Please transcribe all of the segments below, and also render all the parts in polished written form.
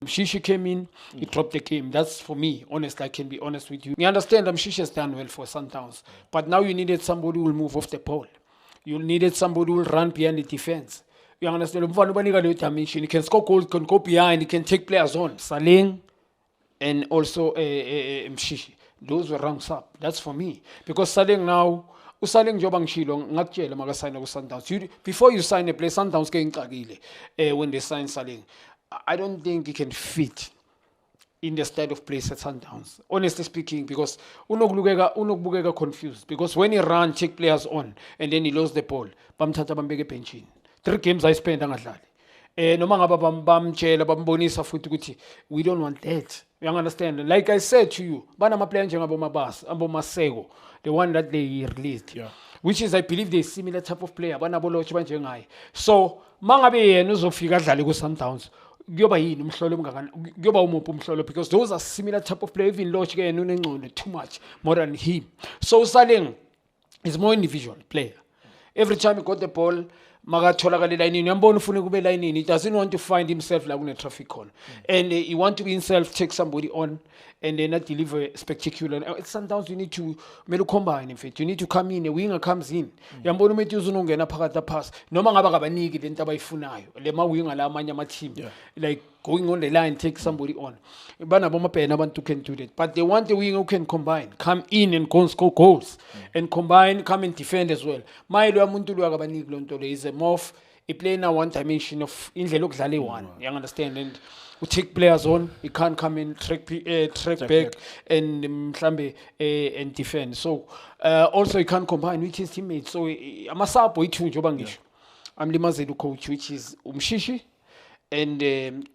Mshishi came in, he dropped the game. That's for me, honest. I can be honest with you. You understand, Mshishi has done well for Sundowns, but now you needed somebody who will move off the ball. You needed somebody who will run behind the defense. You understand? Umfana ubanika leyo dimension. He can score goals, can go behind, he can take players on. Saling and also Mshishi. Those were ranks up. That's for me. Because Saling now, usaling njengoba ngishilo ngakutshela makasayina ku-Sundowns. Before you sign a player, Sundowns ke ngixakile when they sign Saling. I don't think he can fit in the style of play at Sundowns, honestly speaking, because unokubukeka confused. Because when he run, take players on, and then he lost the ball, bamthatha bambeke benchini. 3 games I spent angadlali. Noma ngaba bamtshela bambonisa futhi ukuthi we don't want that. You understand? Like I said to you, banama player njengabo Mabasa, abo Maseko, the one that they released. Yeah. Which is, I believe, they similar type of player. Banabo lochi banjengaye. So, mangabe yena uzofika adlale ku Sundowns. Kuyoba yini umhlolo omngakana kuyoba umuphi umhlolo, because those are similar type of player. Even Loch ke yena unengcondo too much more than him. So Saling is more individual player. Every time he got the ball, makatholakala elayinini, uyambona ufuna kube elayinini. He doesn't want to find himself like kune traffic cone. And he want to be himself, take somebody on, and then not deliver spectacular. Sometimes you need to combine. In fact, you need to come in. A winger comes in. Uyambona umethi uzunongena phakathi pass. Noma ngaba kabaniki lento abayifunayo. Lema winger la amanye ama team. Like going on the line, take somebody on. Banabo mapena abantu can do that. But they want a winger who can combine, come in and go score goals, and combine, come and defend as well. Mayilo umuntu lo akabaniki lonto le is a morph. He play now one dimension of indlela okudlala one. You understand? And we take players on. He can't come in, track back, and mhlambe and defend. So also he can't combine with his teammates. So amasapo ithu njengoba ngisho. Amlimazela coach, which is Mshishi and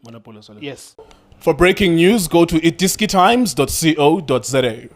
Monopoly. yes. For breaking news, go to itdiskitimes.co.za.